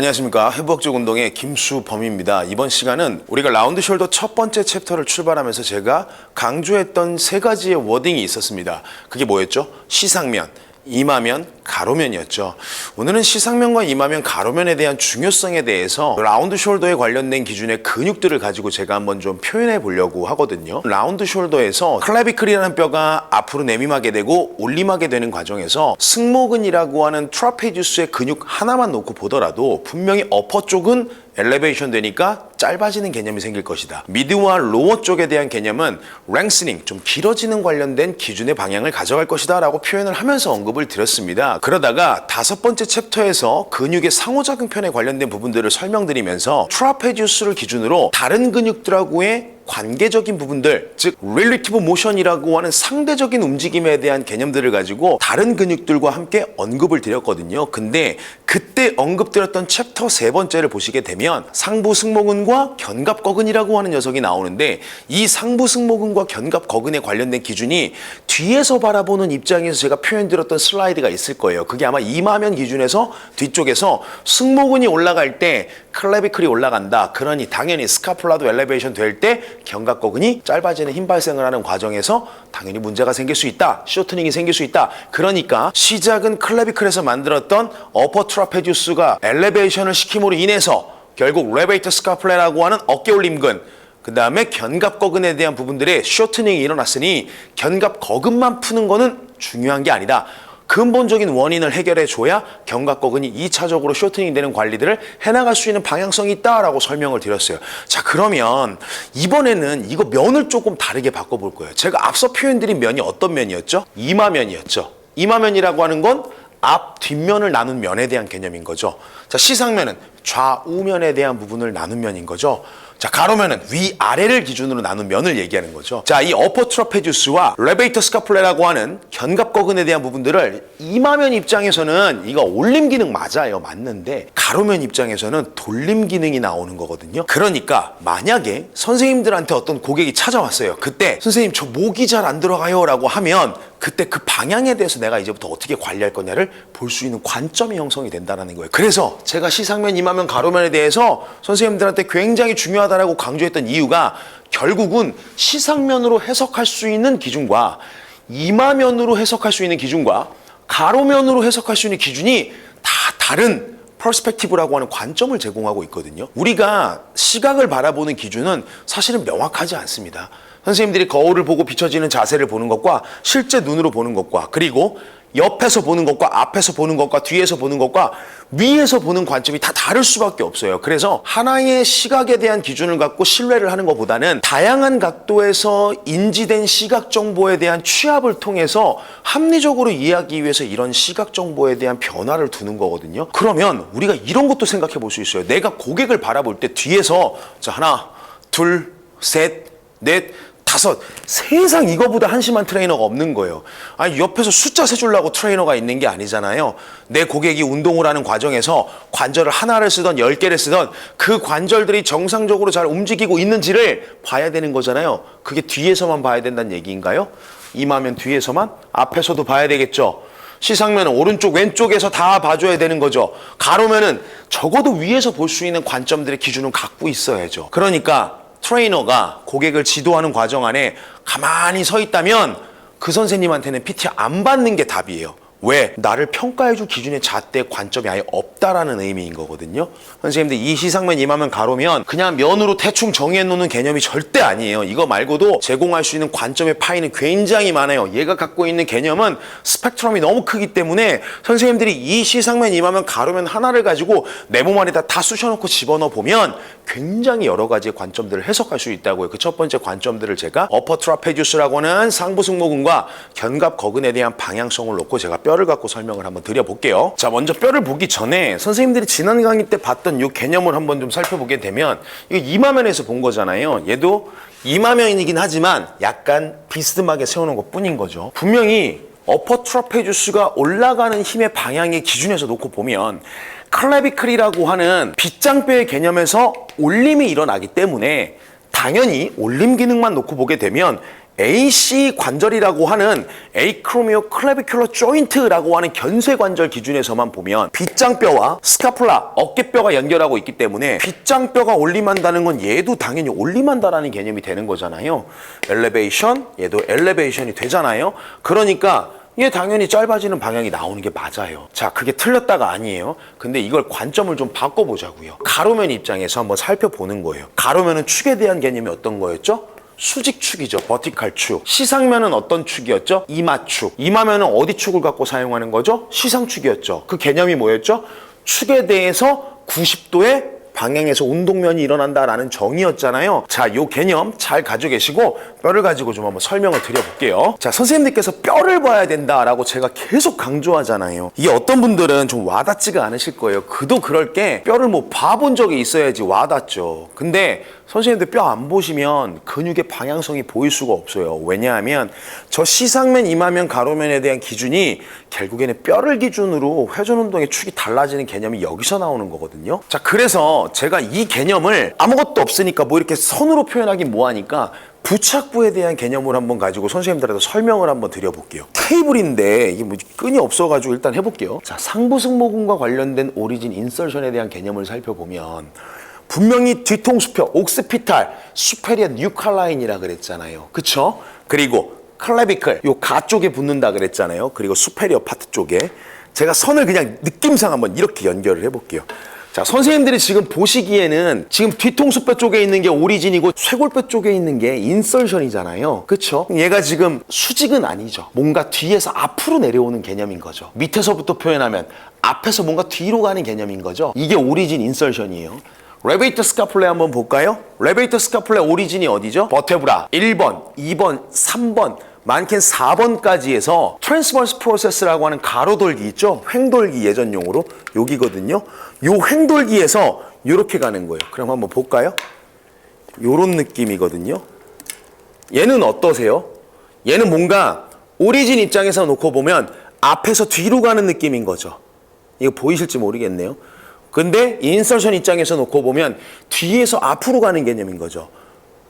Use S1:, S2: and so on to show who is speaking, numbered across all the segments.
S1: 안녕하십니까. 회복적 운동의 김수범입니다. 이번 시간은 우리가 라운드 숄더 첫 번째 챕터를 출발하면서 제가 강조했던 세 가지의 워딩이 있었습니다. 그게 뭐였죠? 시상면, 이마면, 가로면이었죠. 오늘은 시상면과 이마면, 가로면에 대한 중요성에 대해서 라운드 숄더에 관련된 기준의 근육들을 가지고 제가 한번 좀 표현해 보려고 하거든요. 라운드 숄더에서 클래비클이라는 뼈가 앞으로 내림하게 되고 올림하게 되는 과정에서 승모근이라고 하는 트라페지우스의 근육 하나만 놓고 보더라도 분명히 어퍼 쪽은 엘리베이션 되니까 짧아지는 개념이 생길 것이다. 미드와 로어 쪽에 대한 개념은 랭스닝, 좀 길어지는 관련된 기준의 방향을 가져갈 것이다 라고 표현을 하면서 언급을 드렸습니다. 그러다가 다섯 번째 챕터에서 근육의 상호작용편에 관련된 부분들을 설명드리면서 트라페지우스를 기준으로 다른 근육들하고의 관계적인 부분들, 즉 릴리티브 모션이라고 하는 상대적인 움직임에 대한 개념들을 가지고 다른 근육들과 함께 언급을 드렸거든요. 근데 그때 언급드렸던 챕터 세 번째를 보시게 되면 상부 승모근과 견갑거근이라고 하는 녀석이 나오는데, 이 상부 승모근과 견갑거근에 관련된 기준이 뒤에서 바라보는 입장에서 제가 표현드렸던 슬라이드가 있을 거예요. 그게 아마 이마면 기준에서 뒤쪽에서 승모근이 올라갈 때 클래비클이 올라간다. 그러니 당연히 스카폴라도 엘리베이션 될 때 견갑거근이 짧아지는 힘 발생을 하는 과정에서 당연히 문제가 생길 수 있다. 쇼트닝이 생길 수 있다. 그러니까 시작은 클래비클에서 만들었던 어퍼 트라페지우스가 엘리베이션을 시킴으로 인해서 결국 레베이터 스카폴라라고 하는 어깨 올림근, 그 다음에 견갑거근에 대한 부분들의 쇼트닝이 일어났으니 견갑거근만 푸는 거는 중요한 게 아니다. 근본적인 원인을 해결해 줘야 견갑거근이 2차적으로 쇼트닝 되는 관리들을 해나갈 수 있는 방향성이 있다라고 설명을 드렸어요. 자, 그러면 이번에는 이거 면을 조금 다르게 바꿔볼 거예요. 제가 앞서 표현드린 면이 어떤 면이었죠? 이마면이었죠. 이마면이라고 하는 건 앞, 뒷면을 나눈 면에 대한 개념인 거죠. 자, 시상면은 좌우면에 대한 부분을 나눈 면인 거죠. 자, 가로면은 위아래를 기준으로 나눈 면을 얘기하는 거죠. 자, 이 어퍼 트라페지우스와 레베이터 스카폴라라고 하는 견갑거근에 대한 부분들을 이마면 입장에서는 이거 올림 기능 맞아요. 맞는데 가로면 입장에서는 돌림 기능이 나오는 거거든요. 그러니까 만약에 선생님들한테 어떤 고객이 찾아왔어요. 그때 선생님 저 목이 잘 안 들어가요 라고 하면 그때 그 방향에 대해서 내가 이제부터 어떻게 관리할 거냐를 볼 수 있는 관점이 형성이 된다는 거예요. 그래서 제가 시상면, 이마면, 가로면에 대해서 선생님들한테 굉장히 중요하다고 강조했던 이유가 결국은 시상면으로 해석할 수 있는 기준과 이마면으로 해석할 수 있는 기준과 가로면으로 해석할 수 있는 기준이 다 다른 퍼스펙티브라고 하는 관점을 제공하고 있거든요. 우리가 시각을 바라보는 기준은 사실은 명확하지 않습니다. 선생님들이 거울을 보고 비춰지는 자세를 보는 것과 실제 눈으로 보는 것과 그리고 옆에서 보는 것과 앞에서 보는 것과 뒤에서 보는 것과 위에서 보는 관점이 다 다를 수밖에 없어요. 그래서 하나의 시각에 대한 기준을 갖고 신뢰를 하는 것보다는 다양한 각도에서 인지된 시각 정보에 대한 취합을 통해서 합리적으로 이해하기 위해서 이런 시각 정보에 대한 변화를 두는 거거든요. 그러면 우리가 이런 것도 생각해 볼 수 있어요. 내가 고객을 바라볼 때 뒤에서 자, 하나, 둘, 셋, 넷, 다섯, 세상 이거보다 한심한 트레이너가 없는 거예요. 아니, 옆에서 숫자 세주려고 트레이너가 있는 게 아니잖아요. 내 고객이 운동을 하는 과정에서 관절을 하나를 쓰던 10개를 쓰던 그 관절들이 정상적으로 잘 움직이고 있는지를 봐야 되는 거잖아요. 그게 뒤에서만 봐야 된다는 얘기인가요? 이마면 뒤에서만? 앞에서도 봐야 되겠죠. 시상면은 오른쪽 왼쪽에서 다 봐줘야 되는 거죠. 가로면은 적어도 위에서 볼 수 있는 관점들의 기준은 갖고 있어야죠. 그러니까 트레이너가 고객을 지도하는 과정 안에 가만히 서 있다면 그 선생님한테는 PT 안 받는 게 답이에요. 왜? 나를 평가해줄 기준의 잣대 관점이 아예 없다라는 의미인 거거든요. 선생님들 이 시상면, 이마면, 가로면 그냥 면으로 대충 정해놓는 개념이 절대 아니에요. 이거 말고도 제공할 수 있는 관점의 파이는 굉장히 많아요. 얘가 갖고 있는 개념은 스펙트럼이 너무 크기 때문에 선생님들이 이 시상면, 이마면, 가로면 하나를 가지고 내 몸 안에다 다 쑤셔놓고 집어넣어 보면 굉장히 여러 가지의 관점들을 해석할 수 있다고요. 그 첫 번째 관점들을 제가 어퍼 트라페지우스라고 하는 상부 승모근과 견갑거근에 대한 방향성을 놓고 제가 뼈를 갖고 설명을 한번 드려볼게요. 자, 먼저 뼈를 보기 전에 선생님들이 지난 강의 때 봤던 이 개념을 한번 좀 살펴보게 되면 이거 이마면에서 본 거잖아요. 얘도 이마면이긴 하지만 약간 비스듬하게 세우는 것 뿐인 거죠. 분명히 어퍼 트라페지우스가 올라가는 힘의 방향의 기준에서 놓고 보면 클래비클이라고 하는 빗장뼈의 개념에서 올림이 일어나기 때문에 당연히 올림 기능만 놓고 보게 되면 AC 관절이라고 하는 에이크로미오 클래비큘러 조인트라고 하는 견쇄 관절 기준에서만 보면 빗장뼈와 스카플라, 어깨뼈가 연결하고 있기 때문에 빗장뼈가 올림한다는 건 얘도 당연히 올림한다라는 개념이 되는 거잖아요. 엘리베이션, 얘도 엘리베이션이 되잖아요. 그러니까 얘 당연히 짧아지는 방향이 나오는 게 맞아요. 자, 그게 틀렸다가 아니에요. 근데 이걸 관점을 좀 바꿔보자고요. 가로면 입장에서 한번 살펴보는 거예요. 가로면은 축에 대한 개념이 어떤 거였죠? 수직축이죠. 버티칼 축. 시상면은 어떤 축이었죠? 이마축. 이마면은 어디 축을 갖고 사용하는 거죠? 시상축이었죠. 그 개념이 뭐였죠? 축에 대해서 90도의 방향에서 운동면이 일어난다라는 정의였잖아요. 자, 요 개념 잘 가지고 계시고 뼈를 가지고 좀 한번 설명을 드려볼게요. 자, 선생님들께서 뼈를 봐야 된다라고 제가 계속 강조하잖아요. 이게 어떤 분들은 좀 와닿지가 않으실 거예요. 그도 그럴 게 뼈를 뭐 봐본 적이 있어야지 와닿죠. 근데 선생님들 뼈 안 보시면 근육의 방향성이 보일 수가 없어요. 왜냐하면 저 시상면, 이마면, 가로면에 대한 기준이 결국에는 뼈를 기준으로 회전 운동의 축이 달라지는 개념이 여기서 나오는 거거든요. 자, 그래서 제가 이 개념을 아무것도 없으니까 뭐 이렇게 선으로 표현하기 뭐하니까 부착부에 대한 개념을 한번 가지고 선생님들한테 설명을 한번 드려볼게요. 테이블인데 이게 뭐 끈이 없어가지고 일단 해볼게요. 자, 상부 승모근과 관련된 오리진 인설션에 대한 개념을 살펴보면 분명히 뒤통수뼈, 옥스피탈, 수페리어 뉴칼라인이라 그랬잖아요. 그쵸? 그리고 클래비클, 요 가 쪽에 붙는다 그랬잖아요. 그리고 수페리어 파트 쪽에. 제가 선을 그냥 느낌상 한번 이렇게 연결을 해볼게요. 자, 선생님들이 지금 보시기에는 지금 뒤통수뼈 쪽에 있는 게 오리진이고 쇄골뼈 쪽에 있는 게 인설션이잖아요. 그쵸? 얘가 지금 수직은 아니죠. 뭔가 뒤에서 앞으로 내려오는 개념인 거죠. 밑에서부터 표현하면 앞에서 뭔가 뒤로 가는 개념인 거죠. 이게 오리진 인설션이에요. 레베이터 스카플레 한번 볼까요? 레베이터 스카플레 오리진이 어디죠? 버테브라 1번, 2번, 3번, 많게는 4번까지 해서 트랜스버스 프로세스라고 하는 가로돌기 있죠? 횡돌기 예전용어로 여기거든요. 요 횡돌기에서 이렇게 가는 거예요. 그럼 한번 볼까요? 요런 느낌이거든요. 얘는 어떠세요? 얘는 뭔가 오리진 입장에서 놓고 보면 앞에서 뒤로 가는 느낌인 거죠. 이거 보이실지 모르겠네요. 근데 인설션 입장에서 놓고 보면 뒤에서 앞으로 가는 개념인 거죠.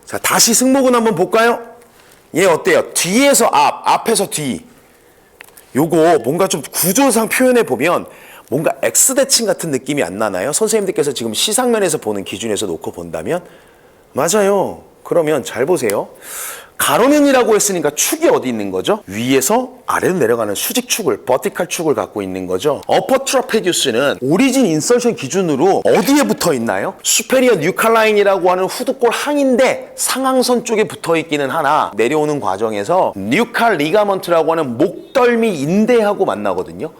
S1: 자, 다시 승모근 한번 볼까요? 얘 어때요? 뒤에서 앞, 앞에서 뒤. 요거 뭔가 좀 구조상 표현해 보면 뭔가 X대칭 같은 느낌이 안 나나요? 선생님들께서 지금 시상면에서 보는 기준에서 놓고 본다면? 맞아요. 그러면 잘 보세요. 가로면이라고 했으니까 축이 어디 있는 거죠? 위에서 아래로 내려가는 수직축을, 버티칼 축을 갖고 있는 거죠. 어퍼 트라페디우스는 오리진 인설션 기준으로 어디에 붙어 있나요? 수페리어 뉴칼라인이라고 하는 후두골 항인데 상항선 쪽에 붙어 있기는 하나 내려오는 과정에서 뉴칼 리가먼트라고 하는 목덜미 인대하고 만나거든요.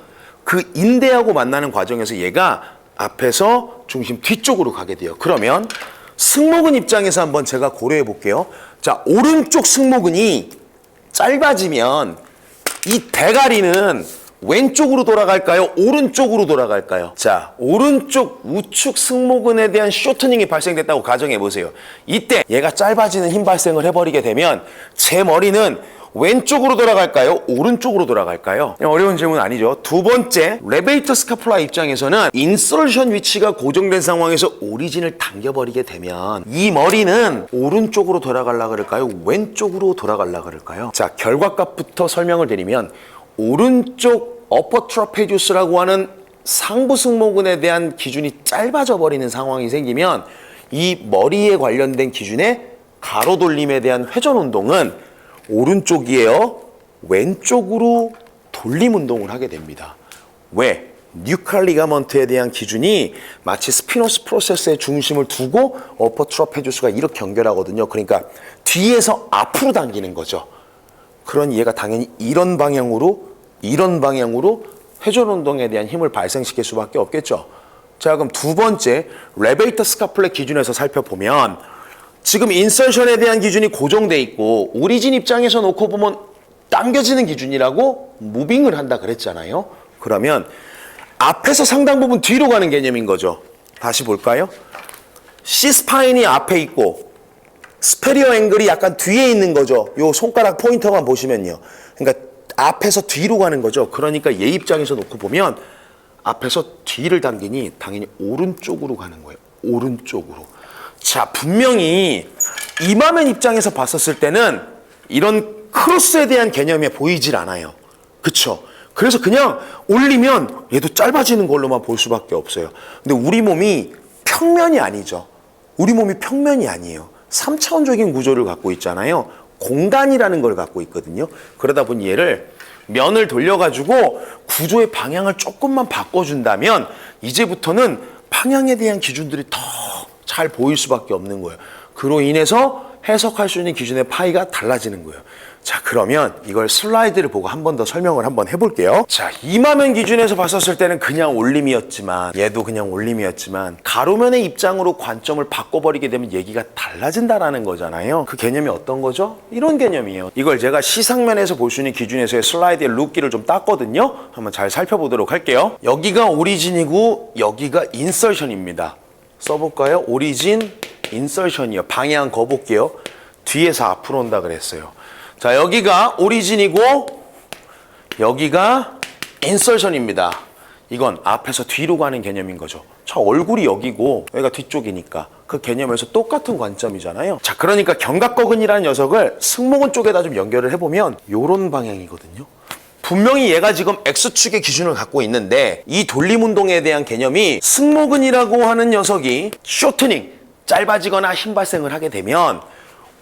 S1: 그 인대하고 만나는 과정에서 얘가 앞에서 중심 뒤쪽으로 가게 돼요. 그러면 승모근 입장에서 한번 제가 고려해 볼게요. 자, 오른쪽 승모근이 짧아지면 이 대가리는 왼쪽으로 돌아갈까요? 오른쪽으로 돌아갈까요? 자, 오른쪽 우측 승모근에 대한 쇼트닝이 발생됐다고 가정해 보세요. 이때 얘가 짧아지는 힘 발생을 해버리게 되면 제 머리는 왼쪽으로 돌아갈까요? 오른쪽으로 돌아갈까요? 어려운 질문 아니죠. 두 번째, 레베이터 스카플라 입장에서는 인설션 위치가 고정된 상황에서 오리진을 당겨버리게 되면 이 머리는 오른쪽으로 돌아가려고 그럴까요? 왼쪽으로 돌아가려고 그럴까요? 자, 결과값부터 설명을 드리면 오른쪽 어퍼 트라페디우스라고 하는 상부 승모근에 대한 기준이 짧아져 버리는 상황이 생기면 이 머리에 관련된 기준의 가로 돌림에 대한 회전 운동은 오른쪽이에요. 왼쪽으로 돌림 운동을 하게 됩니다. 왜? 뉴칼 리가먼트에 대한 기준이 마치 스피노스 프로세스의 중심을 두고 어퍼 트라페디우스가 이렇게 연결하거든요. 그러니까 뒤에서 앞으로 당기는 거죠. 그런 얘가 당연히 이런 방향으로 회전 운동에 대한 힘을 발생시킬 수밖에 없겠죠. 자, 그럼 두 번째, 레베이터 스카플레 기준에서 살펴보면 지금 인설션에 대한 기준이 고정돼 있고 오리진 입장에서 놓고 보면 당겨지는 기준이라고 무빙을 한다 그랬잖아요. 그러면 앞에서 상당 부분 뒤로 가는 개념인 거죠. 다시 볼까요? C스파인이 앞에 있고 스페리어 앵글이 약간 뒤에 있는 거죠. 요 손가락 포인터만 보시면요. 그러니까 앞에서 뒤로 가는 거죠. 그러니까 얘 입장에서 놓고 보면 앞에서 뒤를 당기니 당연히 오른쪽으로 가는 거예요. 오른쪽으로. 자, 분명히 이마면 입장에서 봤었을 때는 이런 크로스에 대한 개념이 보이질 않아요. 그쵸? 그래서 그냥 올리면 얘도 짧아지는 걸로만 볼 수밖에 없어요. 근데 우리 몸이 평면이 아니죠. 우리 몸이 평면이 아니에요. 3차원적인 구조를 갖고 있잖아요. 공간이라는 걸 갖고 있거든요. 그러다 보니 얘를 면을 돌려가지고 구조의 방향을 조금만 바꿔준다면 이제부터는 방향에 대한 기준들이 더 잘 보일 수밖에 없는 거예요. 그로 인해서 해석할 수 있는 기준의 파이가 달라지는 거예요. 자, 그러면 이걸 슬라이드를 보고 한 번 더 설명을 한번 해볼게요. 자, 이마면 기준에서 봤었을 때는 그냥 올림이었지만, 얘도 그냥 올림이었지만, 가로면의 입장으로 관점을 바꿔버리게 되면 얘기가 달라진다라는 거잖아요. 그 개념이 어떤 거죠? 이런 개념이에요. 이걸 제가 시상면에서 볼 수 있는 기준에서의 슬라이드의 룩기를 좀 땄거든요. 한번 잘 살펴보도록 할게요. 여기가 오리진이고 여기가 인설션입니다. 써볼까요? 오리진, 인설션이요. 방향 거볼게요. 뒤에서 앞으로 온다 그랬어요. 자, 여기가 오리진이고 여기가 인설션입니다. 이건 앞에서 뒤로 가는 개념인 거죠. 저 얼굴이 여기고 여기가 뒤쪽이니까 그 개념에서 똑같은 관점이잖아요. 자, 그러니까 견갑거근이라는 녀석을 승모근 쪽에다 좀 연결을 해보면 요런 방향이거든요. 분명히 얘가 지금 X축의 기준을 갖고 있는데 이 돌림운동에 대한 개념이 승모근이라고 하는 녀석이 쇼트닝, 짧아지거나 힘 발생을 하게 되면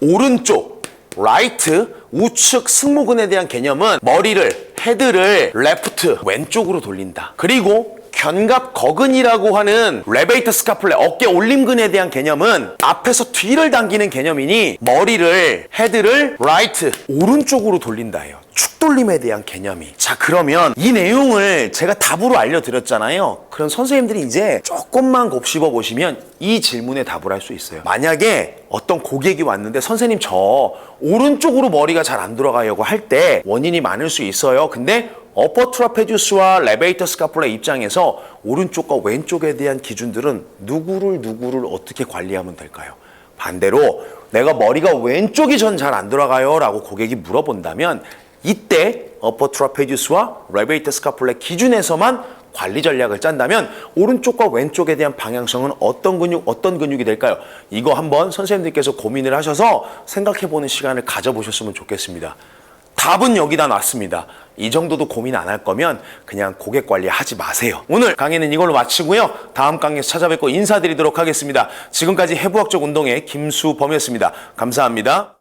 S1: 오른쪽, 라이트, 우측 승모근에 대한 개념은 머리를, 헤드를 레프트, 왼쪽으로 돌린다. 그리고 견갑거근이라고 하는 레베이터 스카플레, 어깨 올림근에 대한 개념은 앞에서 뒤를 당기는 개념이니 머리를, 헤드를 라이트, 오른쪽으로 돌린다예요. 축돌림에 대한 개념이. 자, 그러면 이 내용을 제가 답으로 알려드렸잖아요. 그럼 선생님들이 이제 조금만 곱씹어 보시면 이 질문에 답을 할 수 있어요. 만약에 어떤 고객이 왔는데 선생님 저 오른쪽으로 머리가 잘 안 돌아가려고 할 때 원인이 많을 수 있어요. 근데 어퍼 트라페지우스와 레베이터 스카플라 입장에서 오른쪽과 왼쪽에 대한 기준들은 누구를 어떻게 관리하면 될까요? 반대로 내가 머리가 왼쪽이 전 잘 안 돌아가요 라고 고객이 물어본다면 이때 어퍼 트라페지우스와 레베이터 스카플라 기준에서만 관리 전략을 짠다면 오른쪽과 왼쪽에 대한 방향성은 어떤 근육이 될까요? 이거 한번 선생님들께서 고민을 하셔서 생각해보는 시간을 가져보셨으면 좋겠습니다. 답은 여기다 놨습니다. 이 정도도 고민 안 할 거면 그냥 고객 관리하지 마세요. 오늘 강의는 이걸로 마치고요. 다음 강의에서 찾아뵙고 인사드리도록 하겠습니다. 지금까지 해부학적 운동의 김수범이었습니다. 감사합니다.